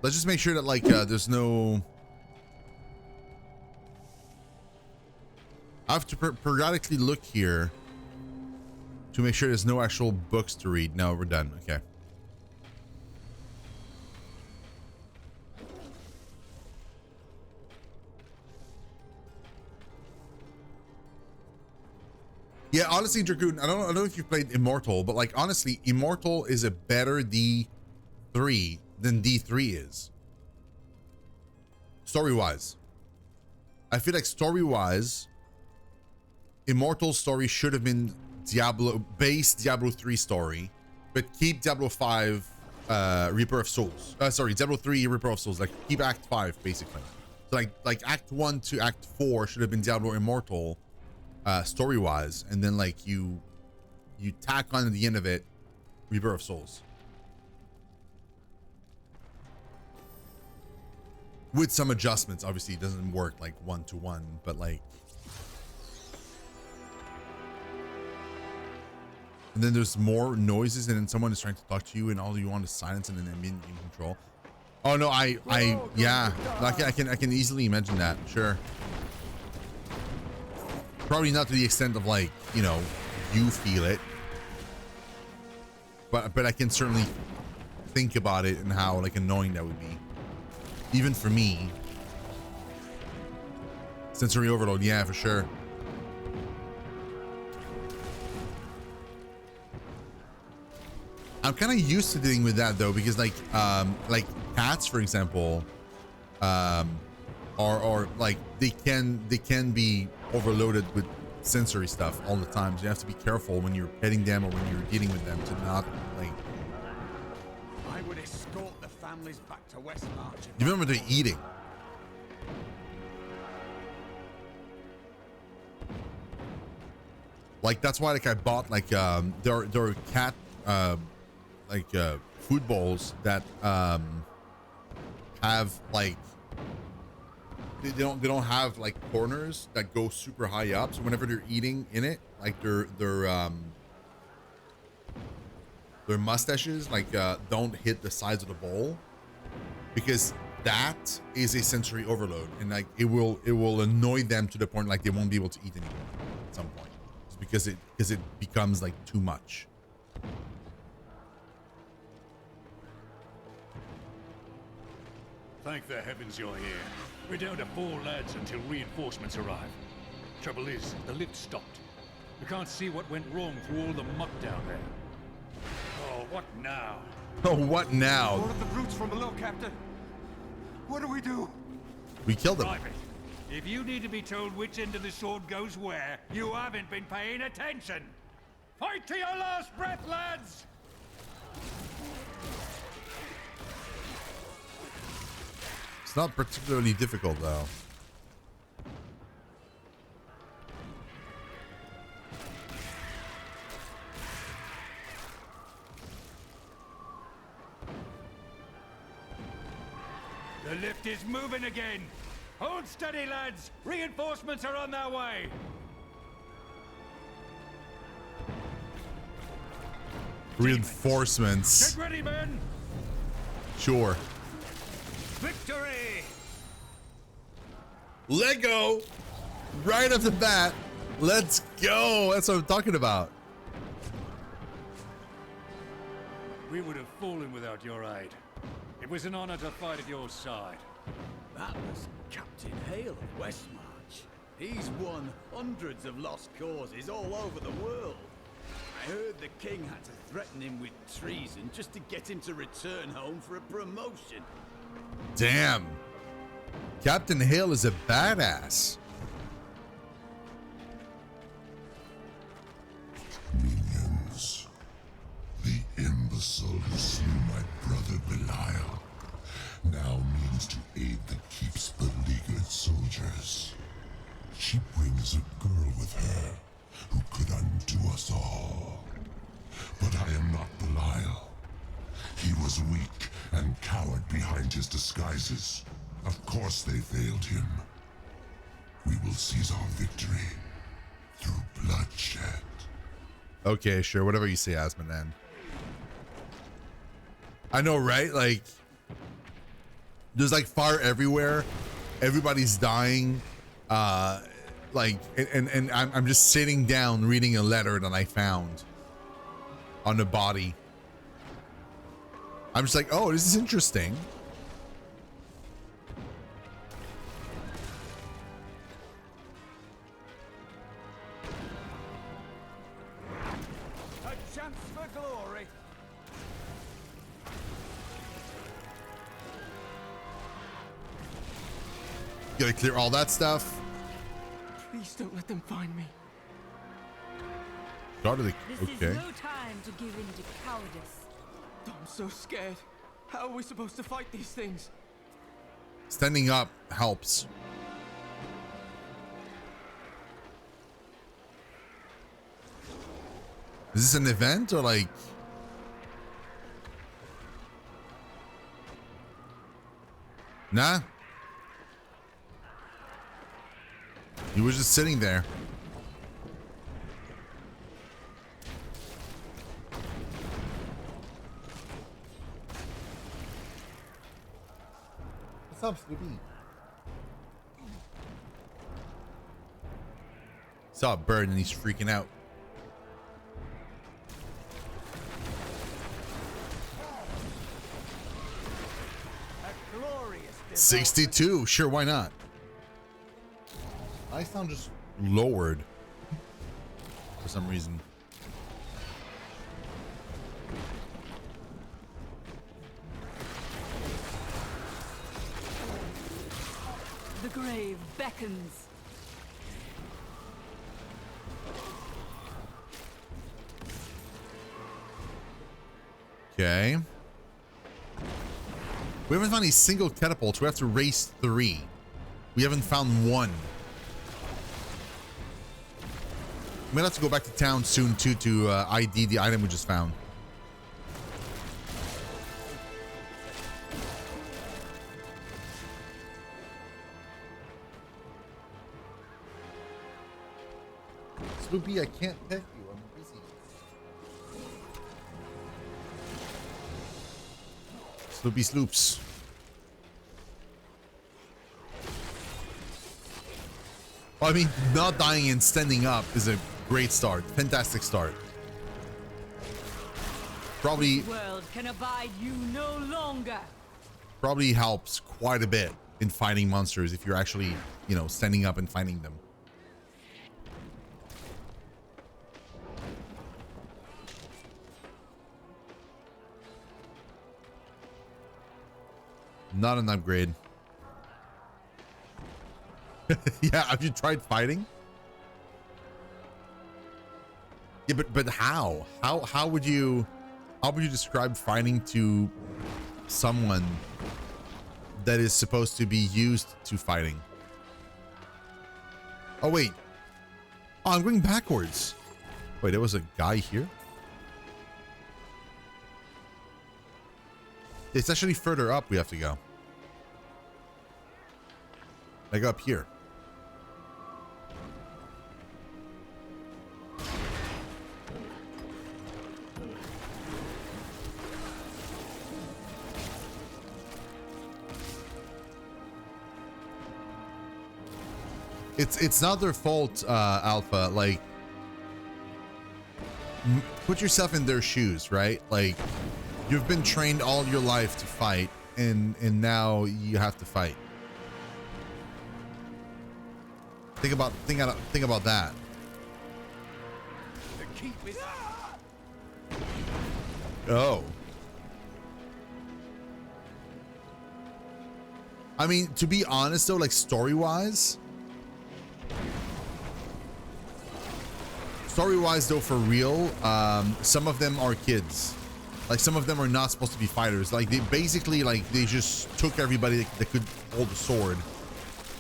Let's just make sure that like there's no. I have to periodically look here to make sure there's no actual books to read. No, we're done. Okay. Yeah, honestly, Dragoon, I don't know if you've played Immortal, but like honestly, Immortal is a better D3 than D3 is. Story-wise. I feel like story-wise, Immortal's story should have been Diablo 3 story, but keep Diablo 5 Reaper of Souls. Sorry, Diablo 3 Reaper of Souls. Like keep Act 5 basically. So like Act 1 to Act 4 should have been Diablo Immortal story-wise, and then like you tack on at the end of it Reaper of Souls. With some adjustments. Obviously it doesn't work like one-to-one, but like. And then there's more noises, and then someone is trying to talk to you, and all you want is silence, and then I'm in control. Oh no, yeah, I can easily imagine that. Sure. Probably not to the extent of like, you know, you feel it, but I can certainly think about it and how like annoying that would be, even for me. Sensory overload, yeah, for sure. I'm kind of used to dealing with that though, because like cats, for example, or like they can be overloaded with sensory stuff all the time. So you have to be careful when you're petting them or when you're dealing with them to not like. I would escort the families back to Westmarch. You remember they're eating. Like that's why like I bought like there are cat food bowls that have like they don't have like corners that go super high up, so whenever they're eating in it, like their mustaches like don't hit the sides of the bowl, because that is a sensory overload, and like it will annoy them to the point like they won't be able to eat anymore at some point. It's because it becomes like too much. Thank the heavens you're here. We're down to 4 lads until reinforcements arrive. Trouble is, the lift stopped. We can't see what went wrong through all the muck down there. Oh, what now? Oh, what now? All of the brutes from below, Captain. What do we do? We killed them. Private, if you need to be told which end of the sword goes where, you haven't been paying attention. Fight to your last breath, lads! It's not particularly difficult though. The lift is moving again. Hold steady, lads. Reinforcements are on their way. Reinforcements. Get ready, men. Sure. Victory! Lego, right off the bat. Let's go. That's what I'm talking about. We would have fallen without your aid. It was an honor to fight at your side. That was Captain Hale of Westmarch. He's won hundreds of lost causes all over the world. I heard the king had to threaten him with treason just to get him to return home for a promotion. Damn. Captain Hale is a badass. Minions. The imbecile who slew my brother Belial now means to aid the keep's beleaguered soldiers. She brings a girl with her who could undo us all. But I am not Belial. He was weak and cowered behind his disguises. Of course they failed him. We will seize our victory through bloodshed. Okay, sure. Whatever you say, Asmodan. I know, right? Like, There's like fire everywhere. Everybody's dying. Like, and I'm just sitting down reading a letter that I found on the body. I'm just like, oh, this is interesting. A chance for glory. Gotta clear all that stuff. Please don't let them find me. Started This okay. is no time to give in to cowardice. I'm so scared. How are we supposed to fight these things? Standing up helps. Is this an event or like? Nah. He was just sitting there. What's up, Snoopy? Saw a bird and he's freaking out. A glorious 62. Sure, why not? My sound just lowered for some reason. The grave beckons. Okay. We haven't found a single catapult. We have to race 3. We haven't found one. We might have to go back to town soon too to ID the item we just found. Sloopy, I can't pet you. I'm busy. Sloopy sloops. Well, I mean, not dying and standing up is a great start. Fantastic start. Probably This world can abide you no longer. probably helps quite a bit in fighting monsters if you're actually, you know, standing up and fighting them. Not an upgrade. Yeah, have you tried fighting? Yeah, but how? How would you describe fighting to someone that is supposed to be used to fighting? Oh wait. Oh, I'm going backwards. Wait, there was a guy here? It's actually further up we have to go. Like up here. It's not their fault, Alpha. Like, put yourself in their shoes, right? Like, you've been trained all your life to fight, and now you have to fight. Think about that. The keep is. Oh. I mean, to be honest though, like story-wise though, for real, some of them are kids. Like, some of them are not supposed to be fighters. Like, they basically, like, they just took everybody that could hold a sword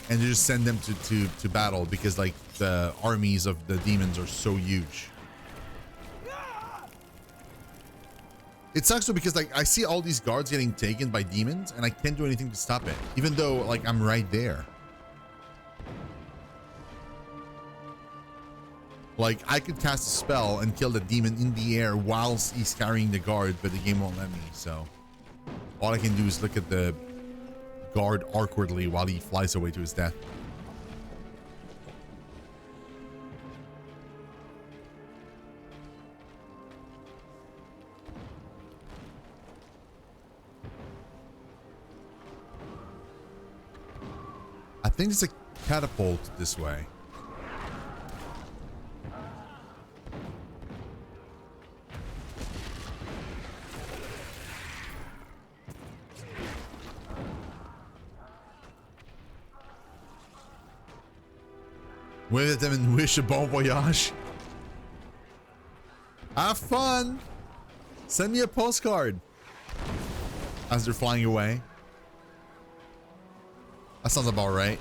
and they just send them to battle because, like, the armies of the demons are so huge. It sucks though because, like, I see all these guards getting taken by demons and I can't do anything to stop it, even though, like, I'm right there. Like, I could cast a spell and kill the demon in the air whilst he's carrying the guard, but the game won't let me. So all I can do is look at the guard awkwardly while he flies away to his death. I think there's a catapult this way. Wave at them and wish a bon voyage. Have fun. Send me a postcard. As they're flying away. That sounds about right.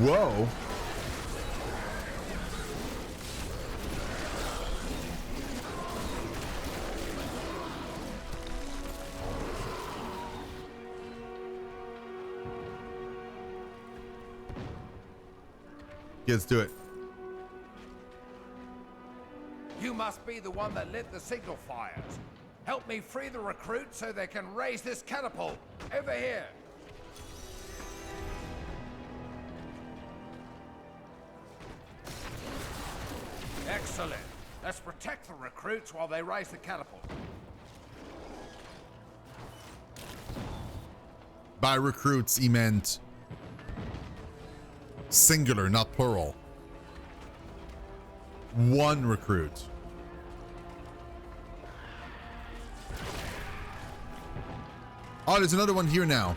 Whoa. Yeah, let's do it. You must be the one that lit the signal fires. Help me free the recruits so they can raise this catapult. Over here. Excellent. Let's protect the recruits while they raise the catapult. By recruits, he meant singular, not plural. One recruit. Oh, there's another one here now.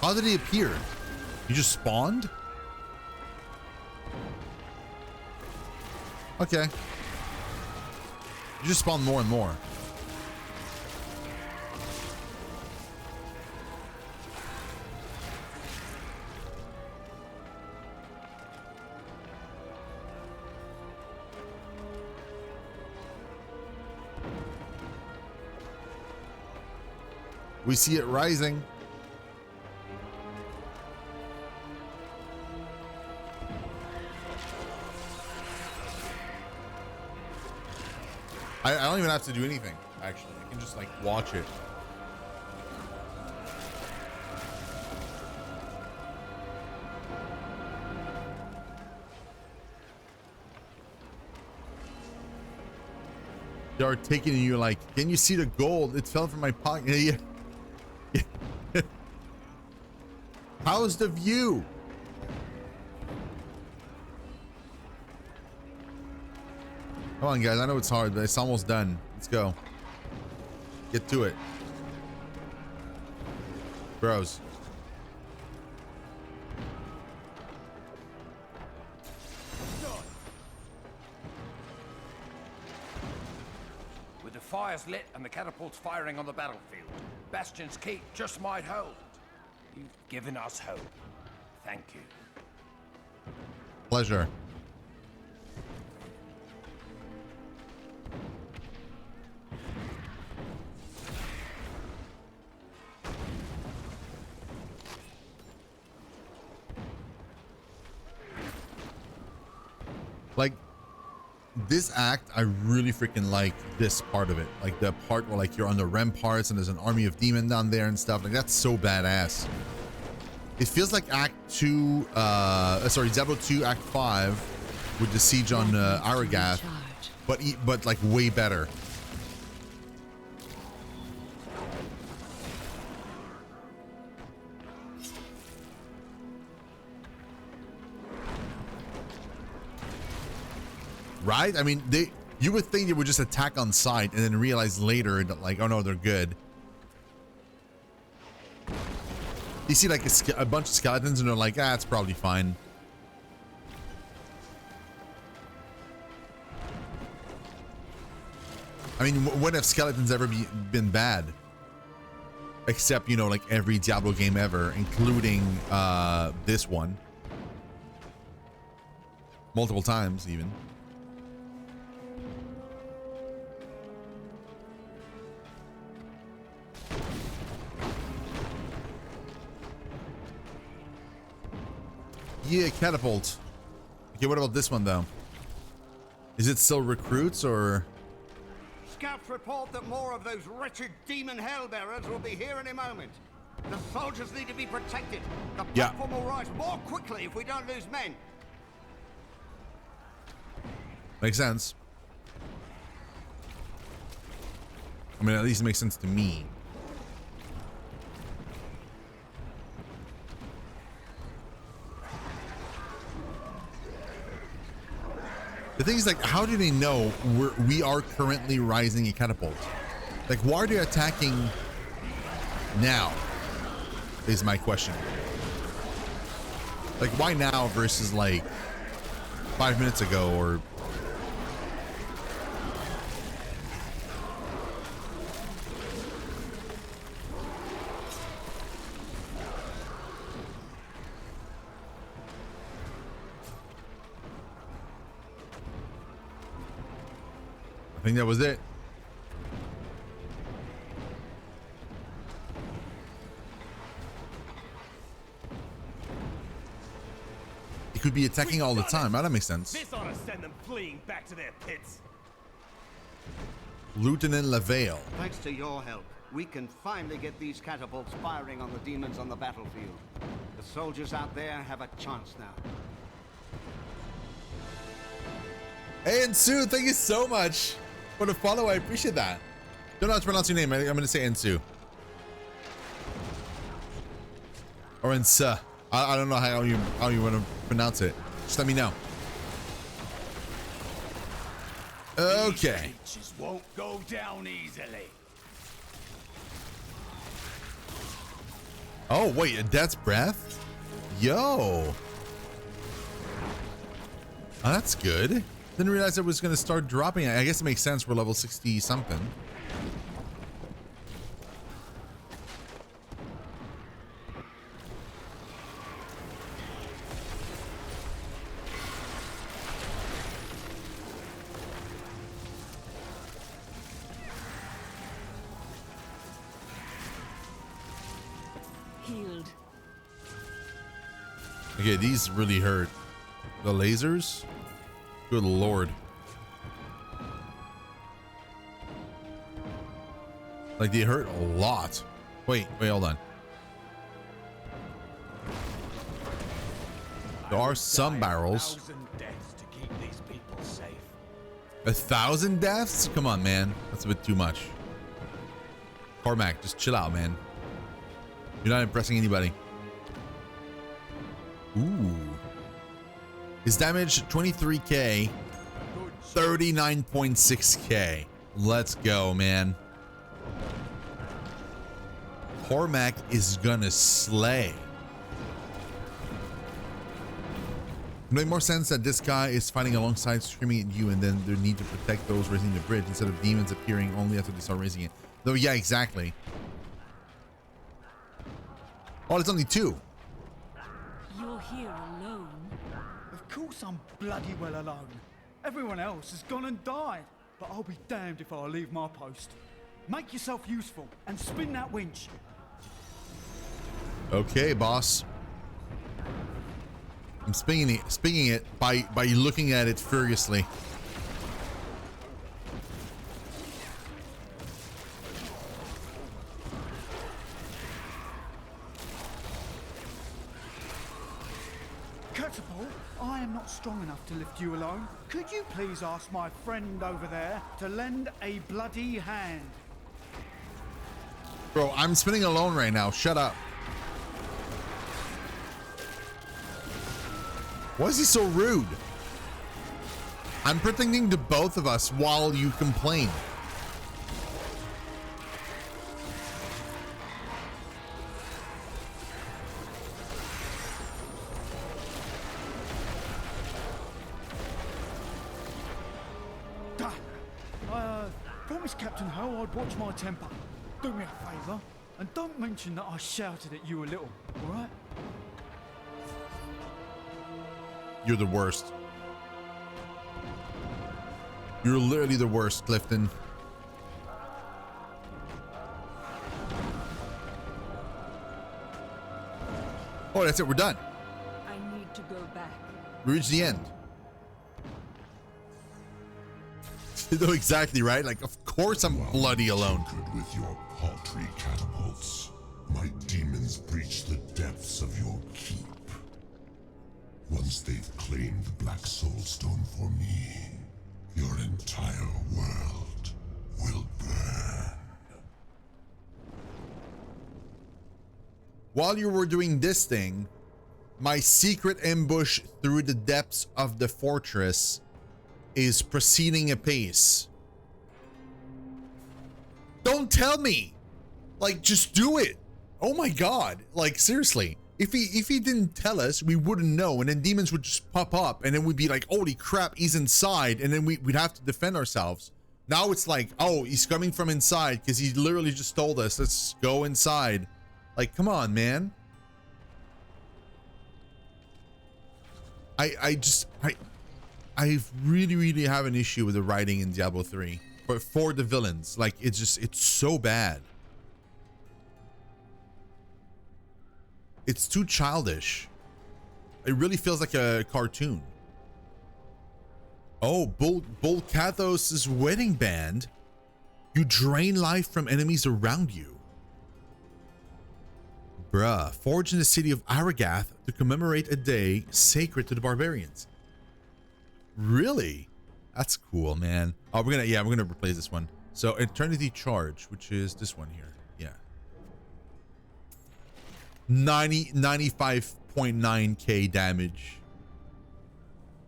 How did he appear? He just spawned? Okay. You just spawn more and more. We see it rising. I don't even have to do anything, actually. I can just like watch it. They are taking you like, can you see the gold? It fell from my pocket. Yeah. How's the view? Come on, guys. I know it's hard, but it's almost done. Let's go. Get to it. Bros. With the fires lit and the catapults firing on the battlefield, Bastion's keep just might hold. You've given us hope. Thank you. Pleasure. Like, this act, I really freaking like this part of it. Like the part where like you're on the ramparts and there's an army of demons down there and stuff. Like that's so badass. It feels like Act 2, Diablo 2 Act 5 with the siege on Aragath, but like way better. Right? I mean, you would think they would just attack on sight and then realize later that like, oh no, they're good. You see like a bunch of skeletons and they're like, ah, it's probably fine. I mean, when have skeletons ever been bad? Except, you know, like every Diablo game ever, including this one. Multiple times, even. Yeah, catapult. Okay, what about this one though? Is it still recruits or? scouts report that more of those wretched demon hellbearers will be here any moment. The soldiers need to be protected. The platform will rise more quickly if we don't lose men. Makes sense. I mean, at least it makes sense to me. The thing is, like, how do they know we are currently rising a catapult? Like, why are they attacking now? Is my question. Like, why now versus like 5 minutes ago or... I think that was it. It could be attacking all the time. That makes sense. This ought to send them fleeing back to their pits. Lieutenant LaVale. Thanks to your help, we can finally get these catapults firing on the demons on the battlefield. The soldiers out there have a chance now. Hey, Ensu, thank you so much for the follow. I appreciate that. Don't know how to pronounce your name. I'm going to say Ensu. Or Ensa. I don't know how you want to pronounce it. Just let me know. Okay. These creatures won't go down easily. Oh, wait, a Death's Breath? Yo. Oh, that's good. Didn't realize it was going to start dropping. I guess it makes sense. We're level 60 something. Healed. Okay, these really hurt. The lasers? Good lord. Like, they hurt a lot. Wait, hold on. There are some barrels. 1,000 deaths to keep these people safe. 1,000 deaths? Come on, man. That's a bit too much. Cormac, just chill out, man. You're not impressing anybody. Ooh. His damage 23k, 39.6k. Let's go, man. Cormac is gonna slay. It makes more sense that this guy is fighting alongside, screaming at you, and then they need to protect those raising the bridge instead of demons appearing only after they start raising it. Though, yeah, exactly. Oh, it's only 2. You're here alone. Of course I'm bloody well alone. Everyone else has gone and died. But I'll be damned if I leave my post. Make yourself useful and spin that winch. Okay, boss. I'm spinning it by looking at it furiously. Catapult, I am not strong enough to lift you alone. Could you please ask my friend over there to lend a bloody hand? Bro, I'm spinning alone right now. Shut up. Why is he so rude? I'm pretending to both of us while you complain. Done. I promised Captain Ho I'd watch my temper. Do me a favour and don't mention that I shouted at you a little, alright? You're the worst. You're literally the worst, Clifton. Oh, that's it. We're done. I need to go back. We reached the end. No, exactly, right? Like, of course I'm bloody alone. Conquered with your paltry catapults, my demons breach the depths of your keep. Once they've claimed the Black Soul Stone for me, your entire world will burn. While you were doing this thing, my secret ambush through the depths of the fortress is proceeding apace. Don't tell me. Like, just do it. Oh my god. Like, seriously. If he didn't tell us, we wouldn't know, and then demons would just pop up, and then we'd be like, holy crap, he's inside, and then we'd have to defend ourselves. Now it's like, oh, he's coming from inside because he literally just told us, let's go inside. Like, come on, man. I really have an issue with the writing in Diablo 3, but for the villains, like, it's so bad. It's too childish. It really feels like a cartoon. Oh, Bull Kathos' wedding band. You drain life from enemies around you. Bruh, forged in the city of Aragath to commemorate a day sacred to the barbarians. Really? That's cool, man. Oh, we're gonna replace this one. So Eternity Charge, which is this one here. Yeah. 95.9k damage.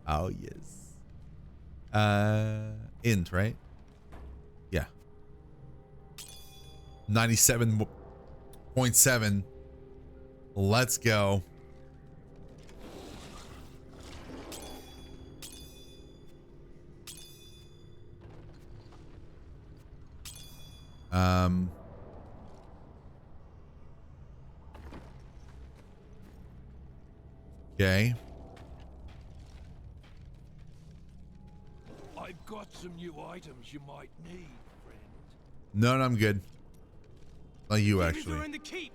Oh yes. Int, right? Yeah. 97.7. Let's go. Okay. I've got some new items you might need, friend. No, I'm good. Not you, actually.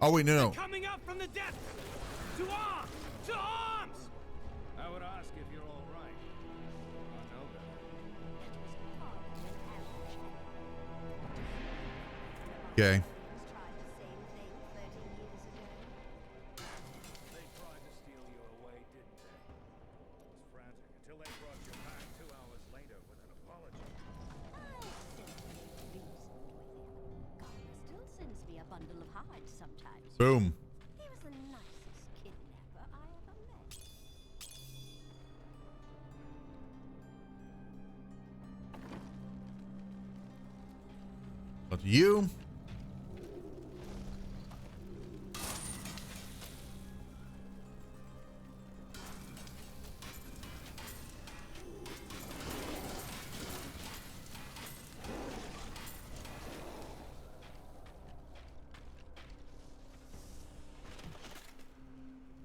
Oh wait, no. Coming up from the depths. To arms! To arms! I would ask if you're all right. I know better. Okay. They tried to steal you away, didn't they? It was frantic until they brought you back 2 hours later with an apology. Still sends me a bundle of hides sometimes. Boom. He was the nicest kidnapper I ever met. But you.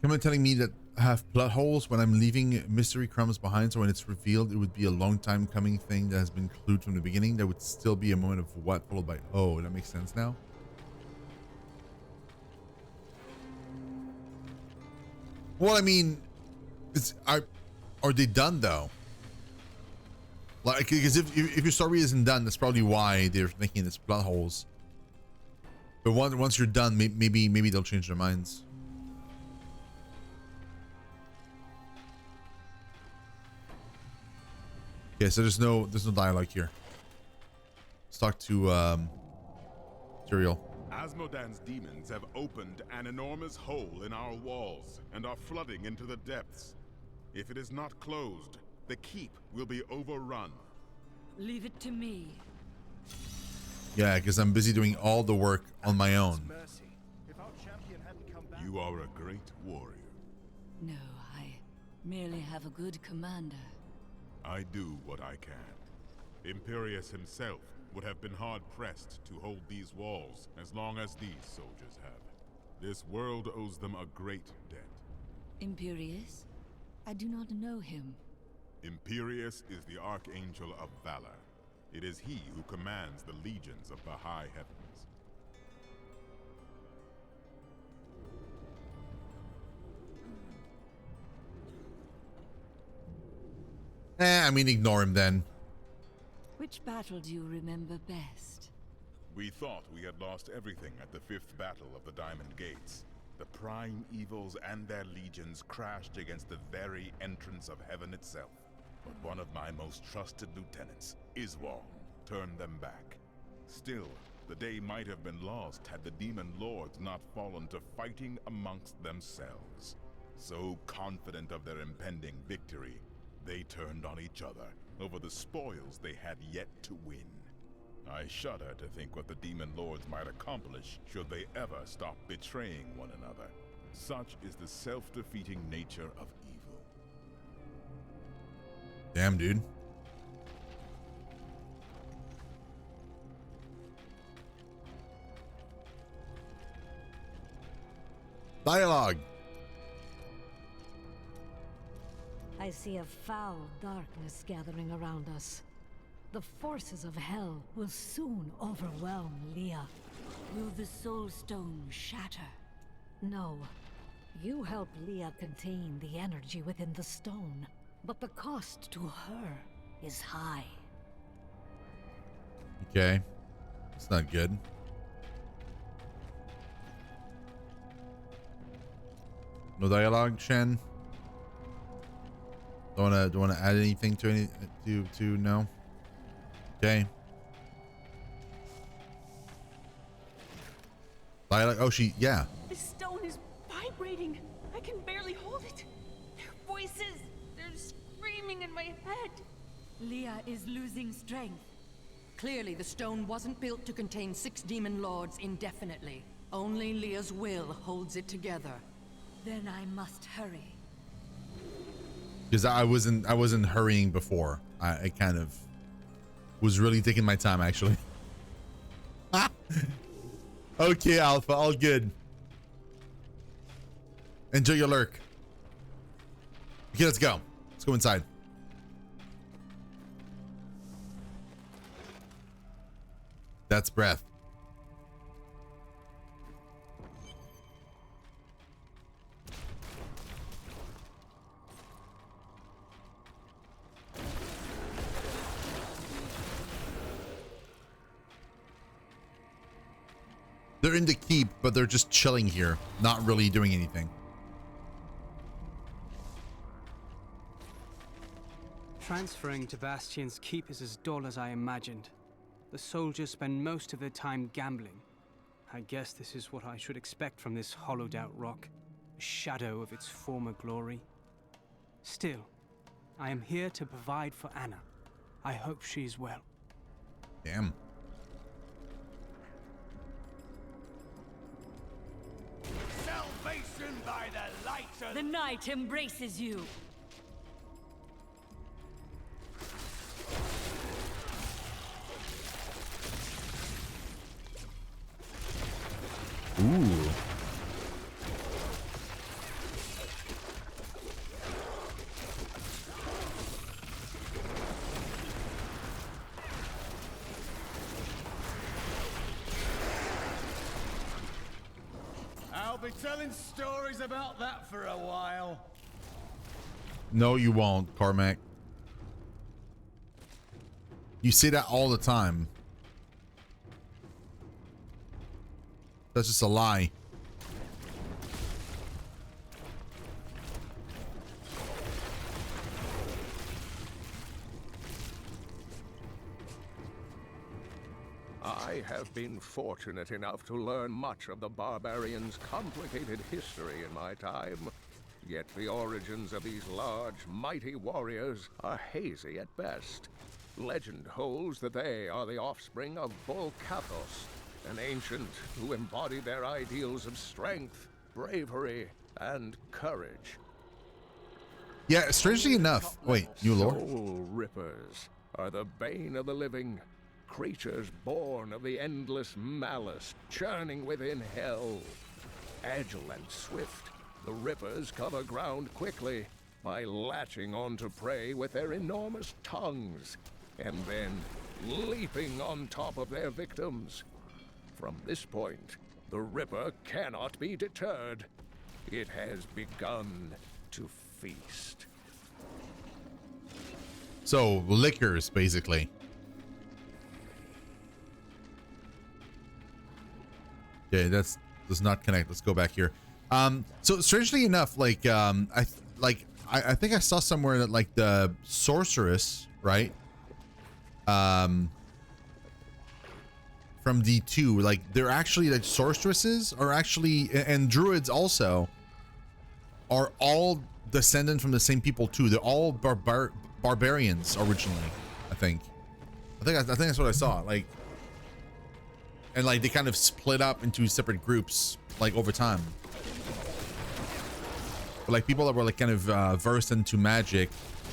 Someone telling me that I have plot holes when I'm leaving mystery crumbs behind, so when it's revealed it would be a long time coming thing that has been clued from the beginning. There would still be a moment of what followed by oh. That makes sense now. Well, I mean, are they done though? Like, because if your story isn't done, that's probably why they're making this plot holes. But once you're done, maybe they'll change their minds. Okay, so there's no dialogue here. Let's talk to Tyrael. Asmodan's demons have opened an enormous hole in our walls and are flooding into the depths. If it is not closed, the keep will be overrun. Leave it to me. Yeah, because I'm busy doing all the work on my own. You are a great warrior. No, I merely have a good commander. I do what I can. Imperius himself would have been hard-pressed to hold these walls as long as these soldiers have. This world owes them a great debt. Imperius? I do not know him. Imperius is the Archangel of Valor. It is he who commands the legions of the high heavens. I mean, ignore him then. Which Which battle do you remember best? We thought we had lost everything at the 5th battle of the Diamond Gates. The prime evils and their legions crashed against the very entrance of heaven itself. But one of my most trusted lieutenants, Iswal, turned them back. Still, the day might have been lost had the demon lords not fallen to fighting amongst themselves. So confident of their impending victory, they turned on each other over the spoils they had yet to win. I shudder to think what the demon lords might accomplish should they ever stop betraying one another. Such is the self-defeating nature of evil. Damn, dude. Dialogue. I see a foul darkness gathering around us. The forces of hell will soon overwhelm Leah. Will the Soul Stone shatter? No. You help Leah contain the energy within the stone, but the cost to her is high. Okay. It's not good. No dialogue, Shen? Don't wanna add anything to no? Okay. Dialogue. Oh, yeah. The stone is vibrating. I can barely hold it. Their voices, they're screaming in my head. Leah is losing strength. Clearly, the stone wasn't built to contain 6 demon lords indefinitely. Only Leah's will holds it together. Then I must hurry. Because I wasn't hurrying before. I kind of was really taking my time, actually. Okay, Alpha, all good. Enjoy your lurk. Okay, let's go. Let's go inside. That's breath. They're in the keep, but they're just chilling here, not really doing anything. Transferring to Bastion's keep is as dull as I imagined. The soldiers spend most of their time gambling. I guess this is what I should expect from this hollowed out rock, a shadow of its former glory. Still, I am here to provide for Anna. I hope she's well. Damn. Salvation by the light of the night embraces you. Ooh. I'll be telling stories about that for a while. No, you won't, Carmack. You say that all the time. That's just a lie. I have been fortunate enough to learn much of the barbarians' complicated history in my time. Yet the origins of these large, mighty warriors are hazy at best. Legend holds that they are the offspring of Bull Kathos, an ancient who embodied their ideals of strength, bravery, and courage. Yeah, strangely enough. Wait, new lore? Soul Rippers are the bane of the living, creatures born of the endless malice churning within hell. Agile and swift, the Rippers cover ground quickly by latching onto prey with their enormous tongues, and then leaping on top of their victims. From this point, the Ripper cannot be deterred. It has begun to feast. So, lickers, basically. Okay, that's does not connect. Let's go back here. So strangely enough, like I think I saw somewhere that like the sorceress, right? From D2, like they're actually like sorceresses are actually, and druids also are all descendant from the same people too. They're all barbarians originally, I think that's what I saw. Like, and like they kind of split up into separate groups like over time. But like people that were like kind of versed into magic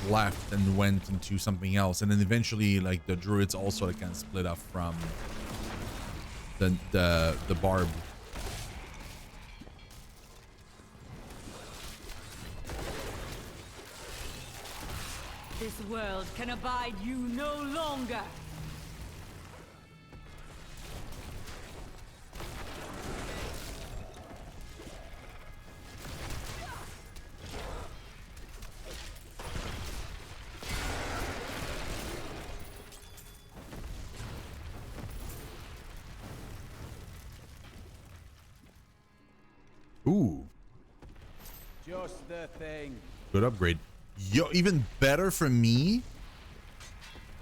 left and went into something else, and then eventually like the druids also like kind of split up from the barb. This world can abide you no longer. Ooh. Just the thing. Good upgrade. Yo, even better for me.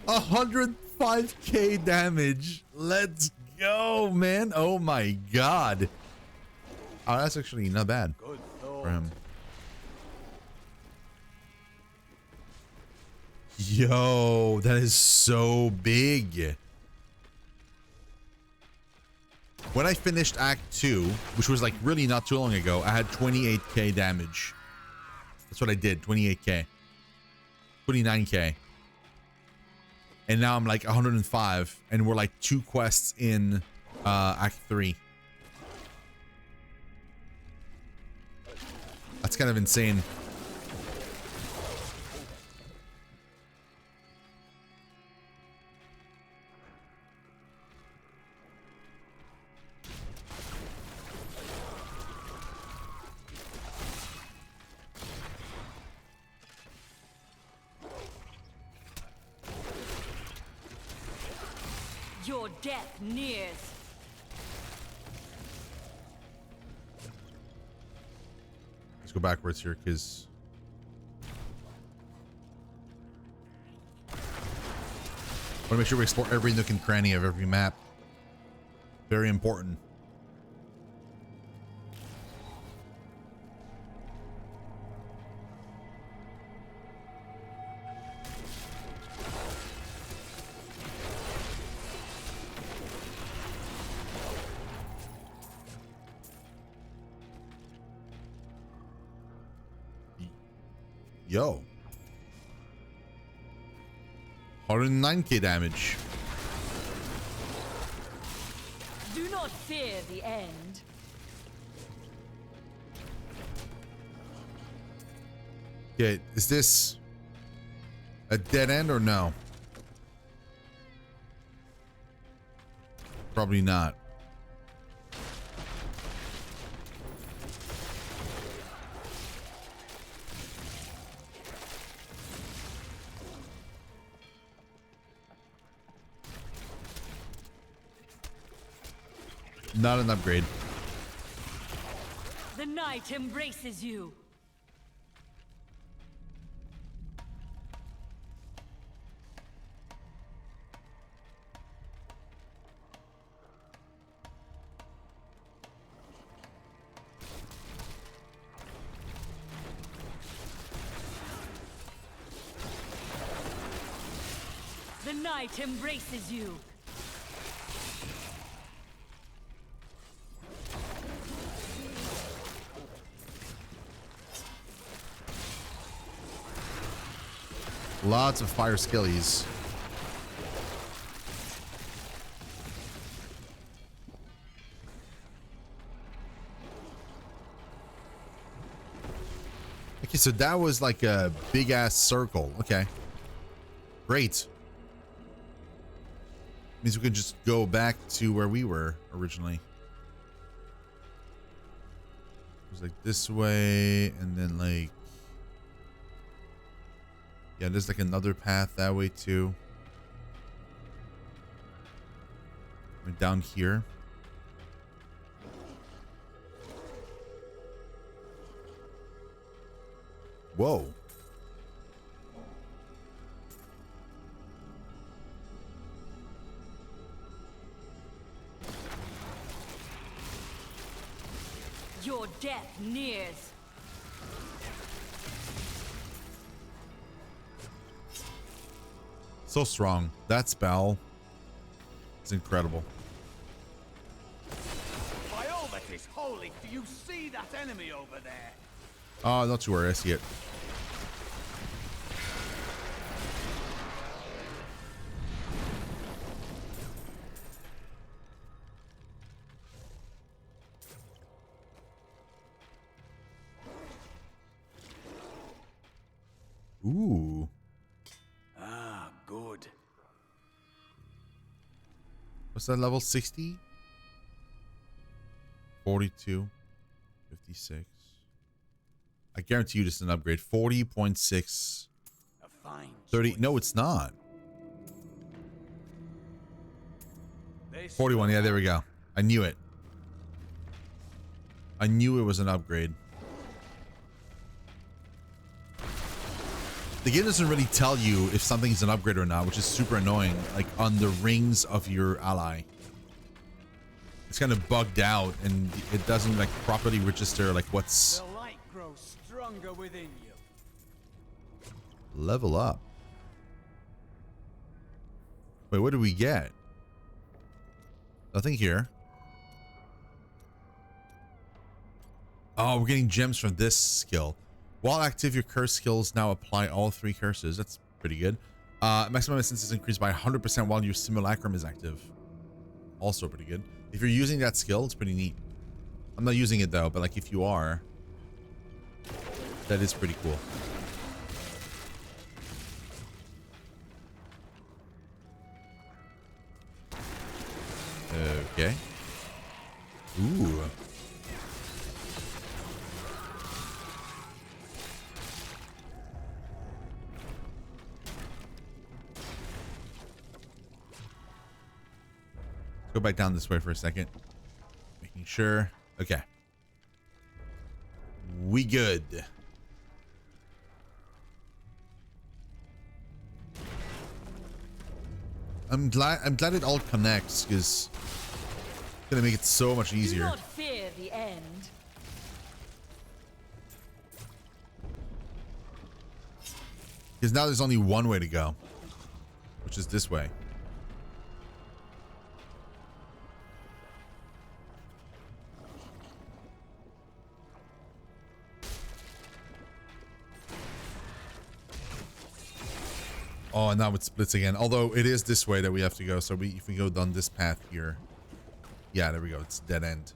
105k damage. Let's go, man. Oh my god. Oh, that's actually not bad for him. Yo, that is so big. When I finished Act 2, which was like really not too long ago, I had 28k damage. That's what I did, 28k. 29k. And now I'm like 105, and we're like 2 quests in Act 3. That's kind of insane. Your death nears. Let's go backwards here, because I want to make sure we explore every nook and cranny of every map. Very important. Yo. 109k damage. Do not fear the end. Okay, is this a dead end or no? Probably not. Not an upgrade. The night embraces you. The night embraces you. Lots of fire skillies. Okay, so that was like a big ass circle. Okay. Great. Means we can just go back to where we were originally. It was like this way, and then like, yeah, there's like another path that way too. We're down here. Whoa. Your death nears. So strong. That spell is incredible. By all that is holy, do you see that enemy over there? Oh, not to worry. I see it. Ooh. Ah, good. What's that level? 60? 42. 56. I guarantee you this is an upgrade. 40.6. 30. No, it's not. 41. Yeah, there we go. I knew it. I knew it was an upgrade. The game doesn't really tell you if something's an upgrade or not, which is super annoying. Like on the rings of your ally, it's kind of bugged out, and it doesn't like properly register like what's The light grows stronger within you. level up. Wait, what do we get? Nothing here. Oh, we're getting gems from this skill. While active, your curse skills now apply all 3 curses. That's pretty good. Maximum essence is increased by 100% while your simulacrum is active. Also pretty good. If you're using that skill, it's pretty neat. I'm not using it though, but like if you are, that is pretty cool. Okay. Ooh. Go back down this way for a second. Making sure. Okay. We good. I'm glad it all connects, because it's gonna make it so much easier. Do not fear the end. Because now there's only one way to go, which is this way. Oh, and now it splits again. Although it is this way that we have to go. So if we go down this path here. Yeah, there we go. It's dead end.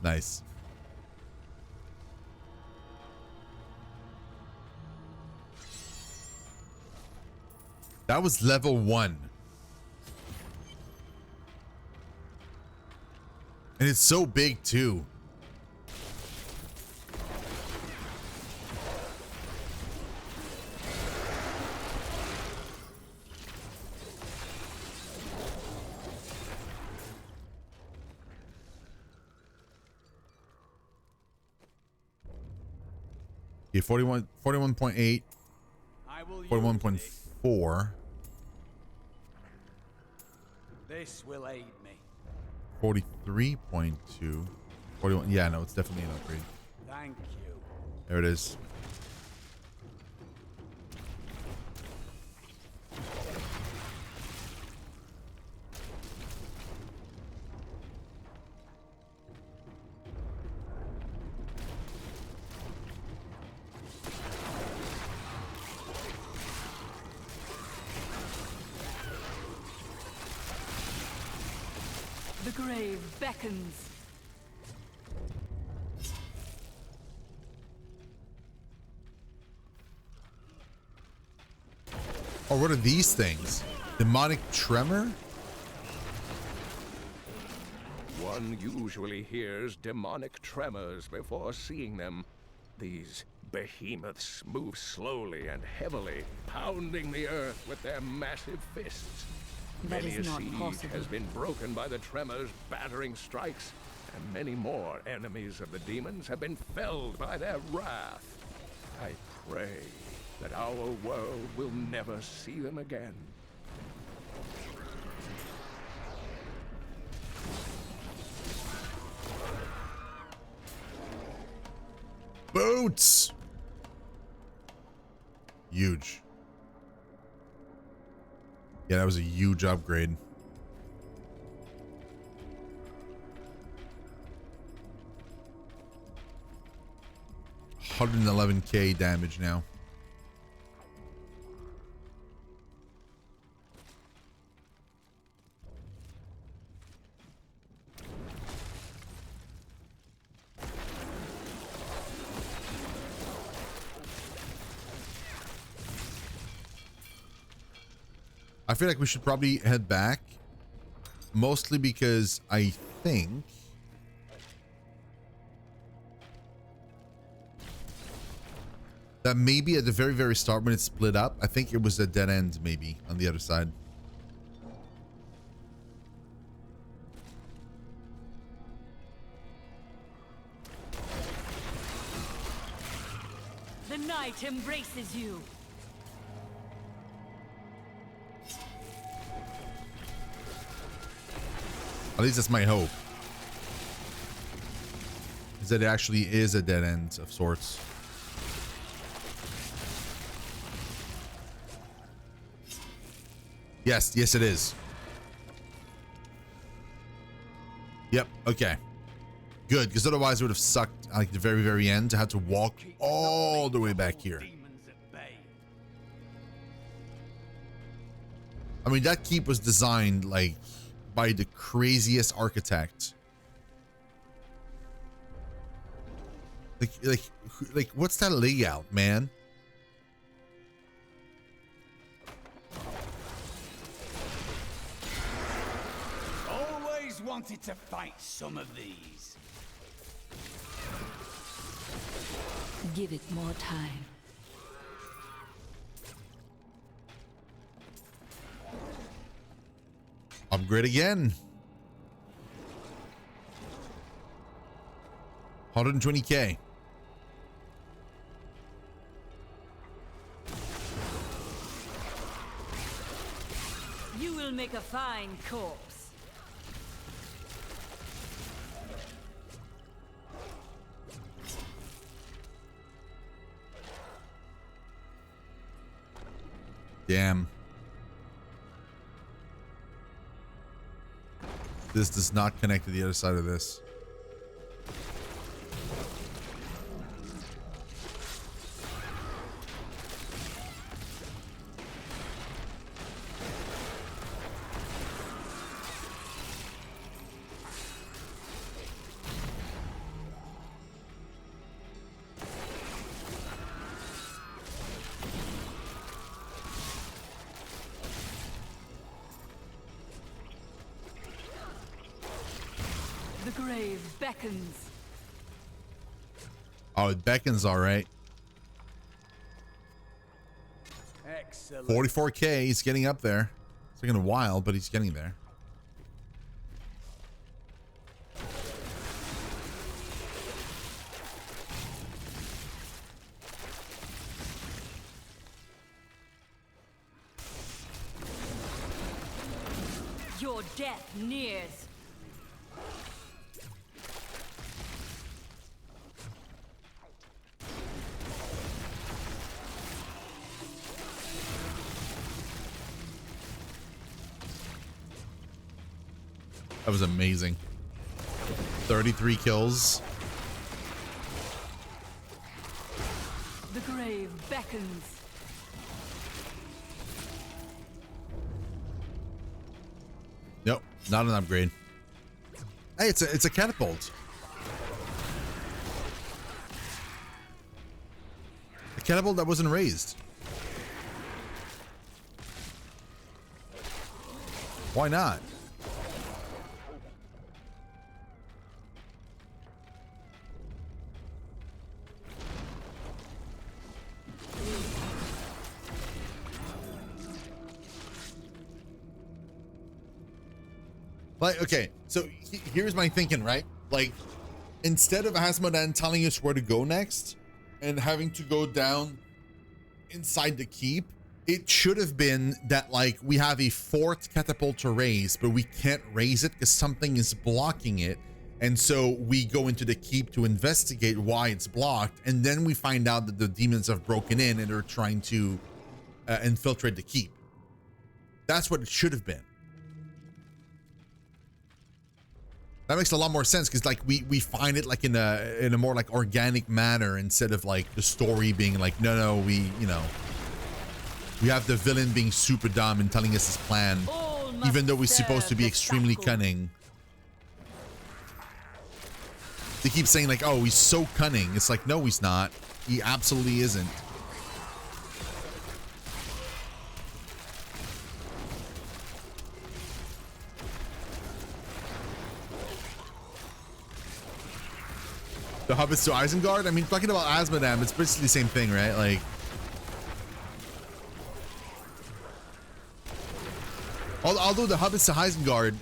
Nice. That was level 1. And it's so big too. Okay, 41.8. 41.4. This will aid me. 43.2. 41. Yeah, no, it's definitely an upgrade. Thank you. There it is. The grave beckons. Oh, what are these things? Demonic tremor? One usually hears demonic tremors before seeing them. These behemoths move slowly and heavily, pounding the earth with their massive fists. That Many is a not siege possible. has been broken by the tremors' battering strikes, and many more enemies of the demons have been felled by their wrath. I pray that our world will never see them again. Boots! Huge. Yeah, that was a huge upgrade. $111k damage now. I feel like we should probably head back, mostly because I think that maybe at the very, very start when it split up, I think it was a dead end maybe on the other side. The night embraces you. At least that's my hope. Is that it actually is a dead end of sorts. Yes, yes it is. Yep, okay. Good, because otherwise it would have sucked like the very, very end. I had to walk all the way back here. I mean, that keep was designed like by the craziest architect. Like what's that layout, man? Always wanted to fight some of these. Give it more time. Upgrade again. 120k. You will make a fine corpse. Damn. This does not connect to the other side of this. The grave beckons. Oh, it beckons, all right. Excellent. 44k, he's getting up there. It's taking a while, but he's getting there. Your death nears. That was amazing. 33 kills. The grave beckons. Nope, not an upgrade. Hey, it's a catapult. A catapult that wasn't raised. Why not? But okay, so here's my thinking, right? Like, instead of Asmodan telling us where to go next and having to go down inside the keep, it should have been that, like, we have a fort catapult to raise, but we can't raise it because something is blocking it. And so we go into the keep to investigate why it's blocked. And then we find out that the demons have broken in and are trying to infiltrate the keep. That's what it should have been. That makes a lot more sense because, like, we find it like in a more like organic manner instead of like the story being like, no, we have the villain being super dumb and telling us his plan, even though he's supposed to be extremely cunning. They keep saying like, oh, he's so cunning. It's like, no, he's not. He absolutely isn't. The hobbits to Isengard? I mean, talking about Asmodam, it's basically the same thing, right? Like, although the hobbits to Isengard,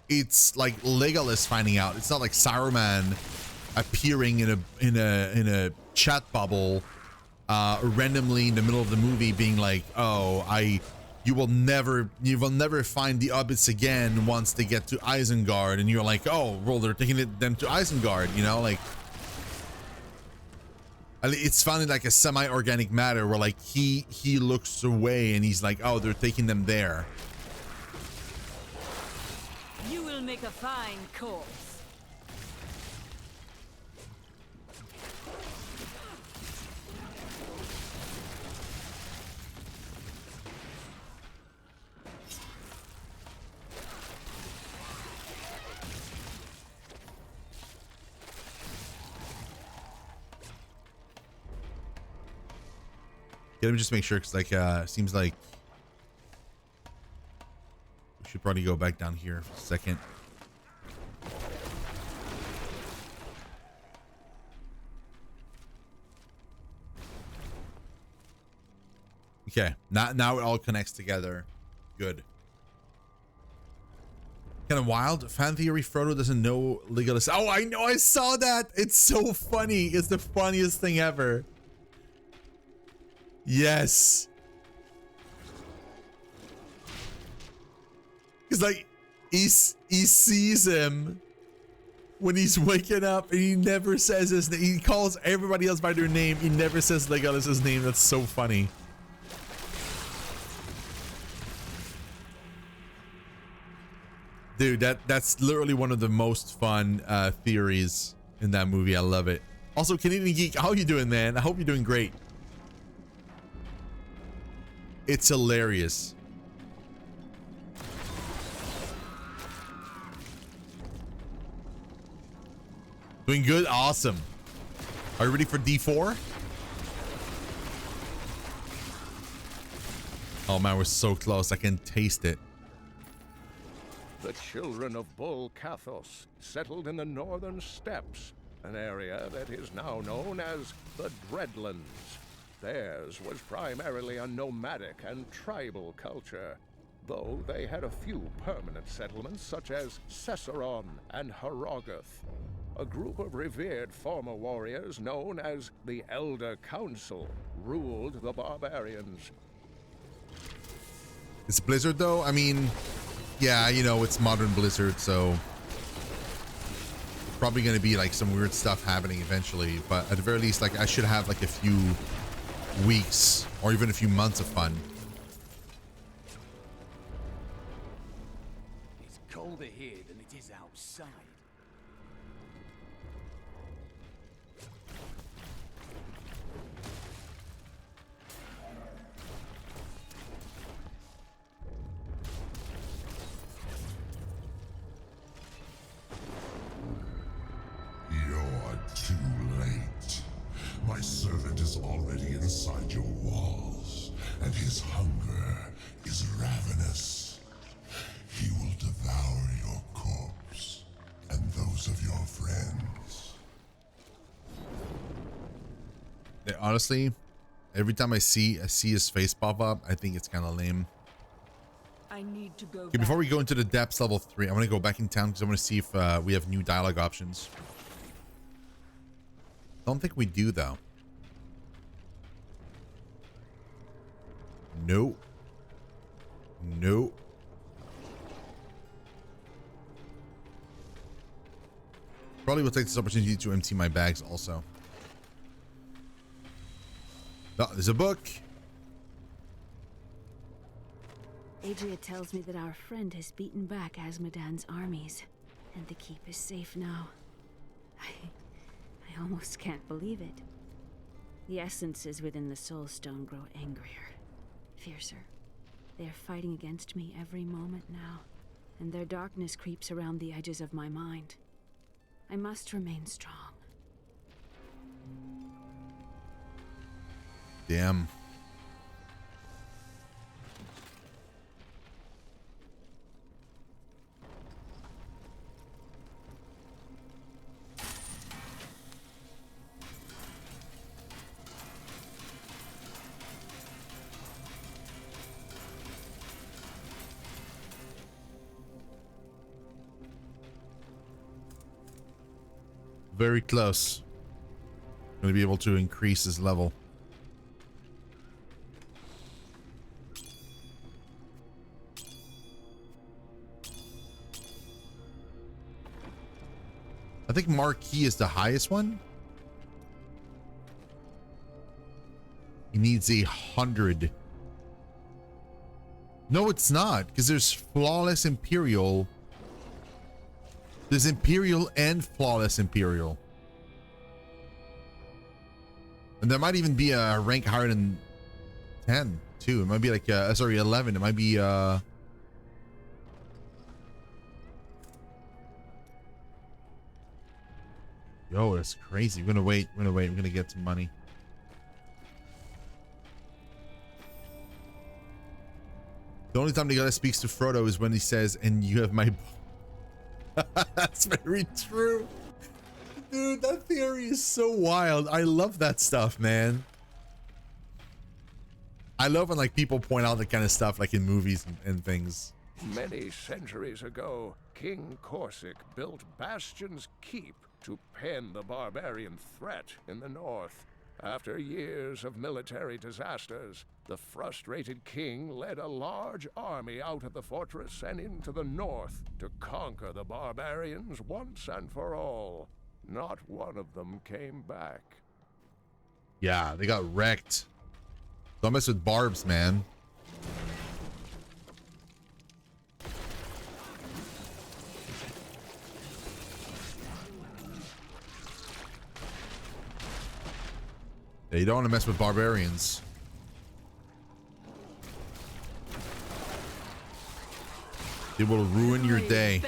it's like Legolas finding out. It's not like Saruman appearing in a chat bubble randomly in the middle of the movie, being like, "Oh, you will never find the hobbits again once they get to Isengard," and you're like, "Oh, well, they're taking them to Isengard," you know, like. It's found in like a semi-organic matter where like he looks away and he's like, oh, they're taking them there. You will make a fine corpse. Yeah, let me just make sure, because like seems like we should probably go back down here for a second. Okay, now it all connects together. Good. Kind of wild. Fan theory: Frodo doesn't know Legolas. Oh, I know. I saw that. It's so funny. It's the funniest thing ever. Yes. Because like he sees him when he's waking up and he never says his name. He calls everybody else by their name. He never says Legolas' name. That's so funny. Dude, that's literally one of the most fun theories in that movie. I love it. Also, Canadian Geek, how you doing, man? I hope you're doing great. It's hilarious. Doing good? Awesome. Are you ready for D4? Oh man, we're so close. I can taste it. The children of Bull Cathos settled in the northern steppes, an area that is now known as the Dreadlands. Theirs was primarily a nomadic and tribal culture, though they had a few permanent settlements such as Cesseron and Harrogath. A group of revered former warriors known as the Elder Council ruled the barbarians. It's Blizzard though? I mean, yeah, you know, it's modern Blizzard, so probably gonna be like some weird stuff happening eventually, but at the very least, like I should have like a few weeks or even a few months of fun. It's colder here than it is outside. You're too late. My servant is already inside your walls, and his hunger is ravenous. He will devour your corpse and those of your friends. Yeah, honestly, every time I see his face pop up, I think it's kind of lame. I need to go Okay, before we go into the depths level 3, I'm gonna go back in town because I want to see if we have new dialogue options. Don't think we do though. Nope. Nope. Probably will take this opportunity to empty my bags also. Oh, there's a book. Adria tells me that our friend has beaten back Azmodan's armies, and the keep is safe now. I almost can't believe it. The essences within the Soul Stone grow angrier, fiercer. They are fighting against me every moment now, and their darkness creeps around the edges of my mind. I must remain strong. Damn. Very close. Going to be able to increase his level. I think Marquis is the highest one. He needs 100. No, it's not, because there's Flawless Imperial. There's Imperial and Flawless Imperial. And there might even be a rank higher than 10 too. It might be like sorry, 11. It might be yo, that's crazy. We're gonna wait. We're gonna get some money. The only time the guy speaks to Frodo is when he says, "And you have my." That's very true. Dude, that theory is so wild. I love that stuff, man. I love when like people point out that kind of stuff like in movies and things. Many centuries ago, King Corsic built Bastion's Keep to pen the barbarian threat in the north. After years of military disasters, the frustrated king led a large army out of the fortress and into the north to conquer the barbarians once and for all. Not one of them came back. Yeah, they got wrecked. Don't mess with barbs, man. Yeah, you don't want to mess with barbarians. It will ruin your day.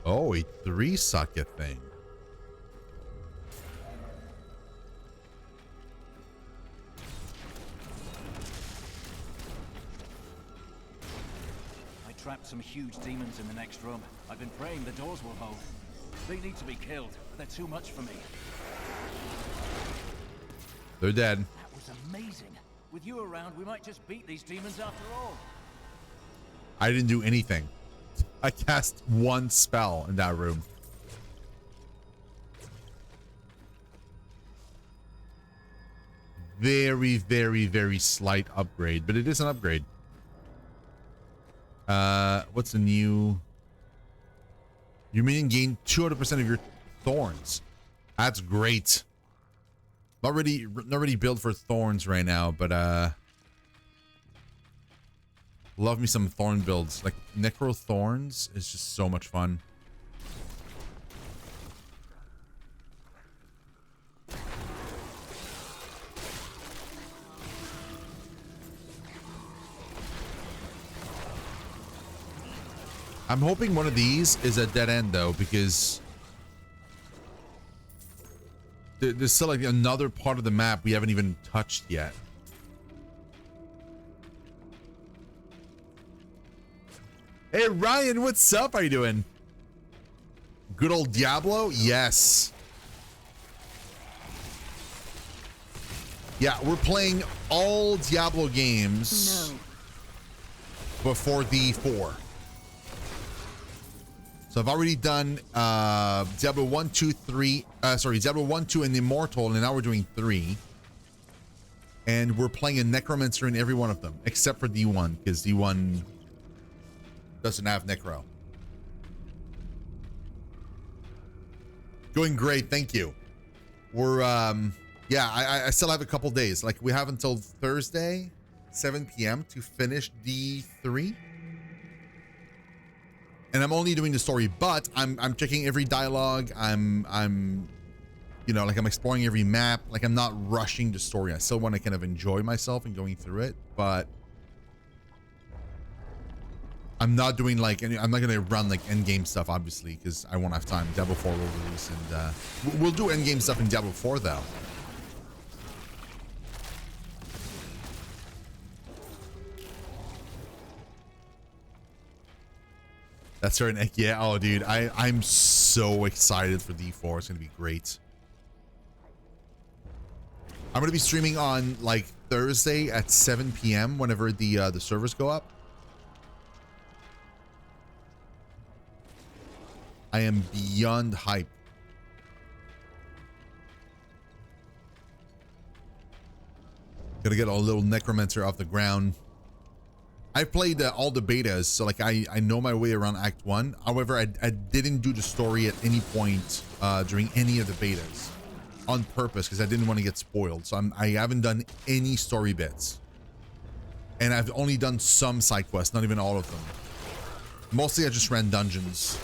Oh, a 3-socket thing. I trapped some huge demons in the next room. I've been praying the doors will hold. They need to be killed, but they're too much for me. They're dead. That was amazing. With you around, we might just beat these demons after all. I didn't do anything. I cast one spell in that room. Very, very, very slight upgrade, but it is an upgrade. What's the new? Your minion gain 200% of your thorns. That's great. Not really built for thorns right now, but love me some thorn builds. Like Necro Thorns is just so much fun. I'm hoping one of these is a dead end though, because there's still like another part of the map we haven't even touched yet. Hey Ryan, what's up? How you doing? Good old Diablo? Yes. Yeah, we're playing all Diablo games before the 4. So I've already done Diablo 1, 2, 3, Diablo 1, 2, and Immortal, and now we're doing 3. And we're playing a Necromancer in every one of them, except for D1, because D1 doesn't have Necro. Going great, thank you. We're, yeah, I still have a couple days. Like, we have until Thursday, 7 p.m. to finish D3. And I'm only doing the story, but I'm checking every dialogue. I'm you know, like I'm exploring every map. Like I'm not rushing the story. I still want to kind of enjoy myself and going through it, but I'm not doing like any, I'm not going to run like end game stuff, obviously, because I won't have time. Diablo 4 will release, and we'll do end game stuff in Diablo 4 though. That's right. Yeah. Oh, dude, I'm so excited for D4. It's gonna be great. I'm gonna be streaming on like Thursday at 7 p.m. whenever the servers go up. I am beyond hype. Gotta get a little Necromancer off the ground. I've played all the betas, so like I know my way around Act 1. However, I didn't do the story at any point during any of the betas on purpose because I didn't want to get spoiled. So I haven't done any story bits. And I've only done some side quests, not even all of them. Mostly I just ran dungeons.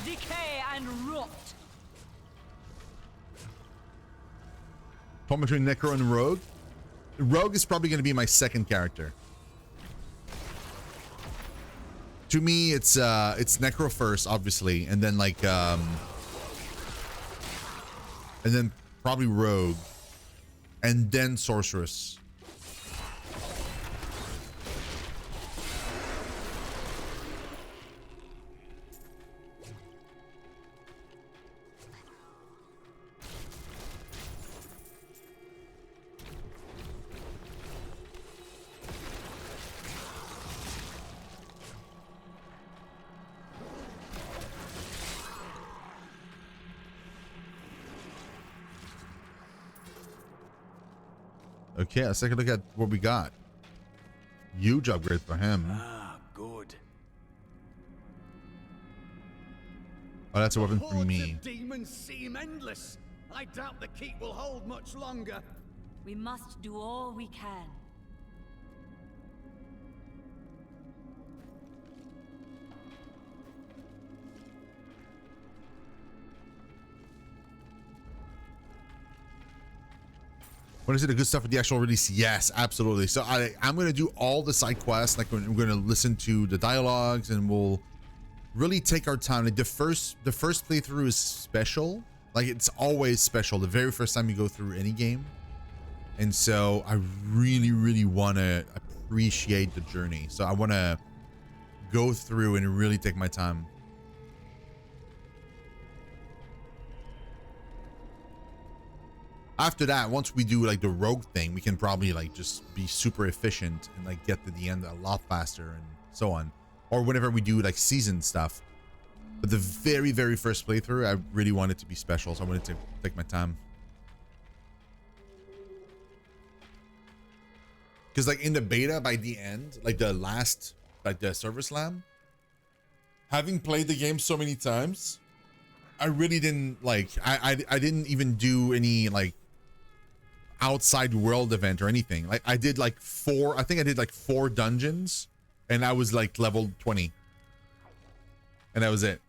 Decay and rot. Talking between Necro and Rogue. Rogue is probably going to be my second character. To me, it's Necro first, obviously, and then like and then probably Rogue, and then Sorceress. Okay, let's take a look at what we got. Huge upgrade for him. Ah, good. Oh, that's a weapon for Hordes me. of demons seem endless. I doubt the keep will hold much longer. We must do all we can. When is it a good stuff for the actual release? Yes, absolutely. So I'm going to do all the side quests. Like we're going to listen to the dialogues and we'll really take our time. Like the first playthrough is special. Like it's always special. The very first time you go through any game. And so I really, really want to appreciate the journey. So I want to go through and really take my time. After that, once we do like the rogue thing, we can probably like just be super efficient and like get to the end a lot faster and so on. Or whenever we do like season stuff. But the very, very first playthrough, I really wanted to be special. So I wanted to take my time. Because like in the beta, by the end, like the last, like the server slam, having played the game so many times, I really didn't like, I didn't even do any like outside world event or anything. Like I did like I think I did like 4 dungeons and I was like level 20 and that was it.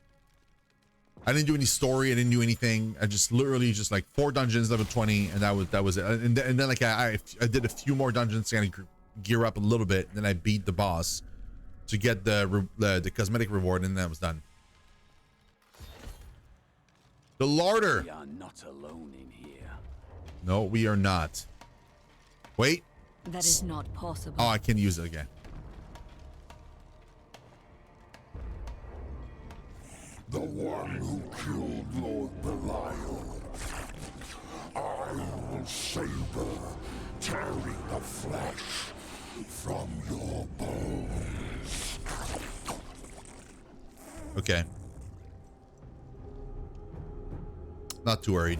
I didn't do any story. I didn't do anything. I just literally just like 4 dungeons, level 20, and that was it. And then like I did a few more dungeons to kind of gear up a little bit. And then I beat the boss. to get the cosmetic reward, and that was done. The larder. We are not alone in here. No, we are not. Wait. That is not possible. Oh, I can use it again. The one who killed Lord Belial. I will saber, tearing the flesh from your bones. Okay. Not too worried.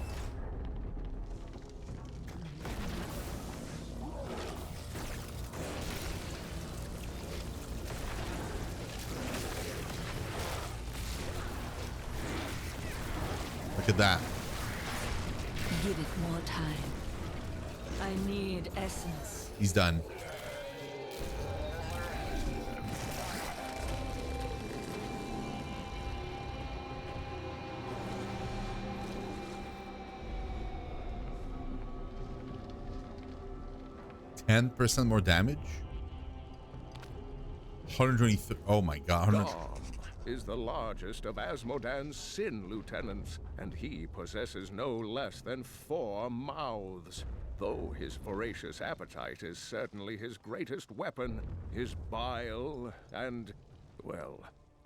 Look at that. Give it more time. I need essence. He's done. %10 more damage. 123. Oh my god. Ghom is the largest of Asmodan's sin lieutenants, and he possesses no less than 4 mouths. Though his voracious appetite is certainly his greatest weapon, his bile and, well,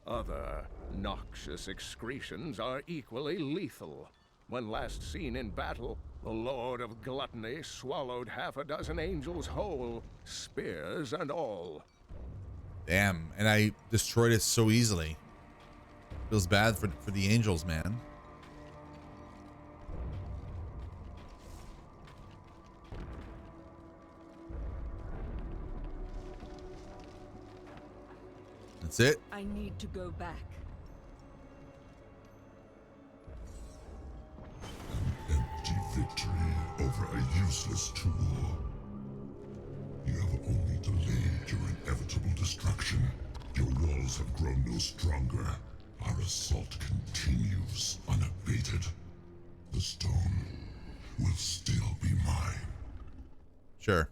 other noxious excretions are equally lethal. When last seen in battle, the Lord of Gluttony swallowed 6 angels whole, spears and all. Damn, and I destroyed it so easily. Feels bad for the angels, man. That's it. I need to go back. Empty victory over a useless tool. You have only delayed your inevitable destruction. Your walls have grown no stronger. Our assault continues unabated. The stone will still be mine. Sure.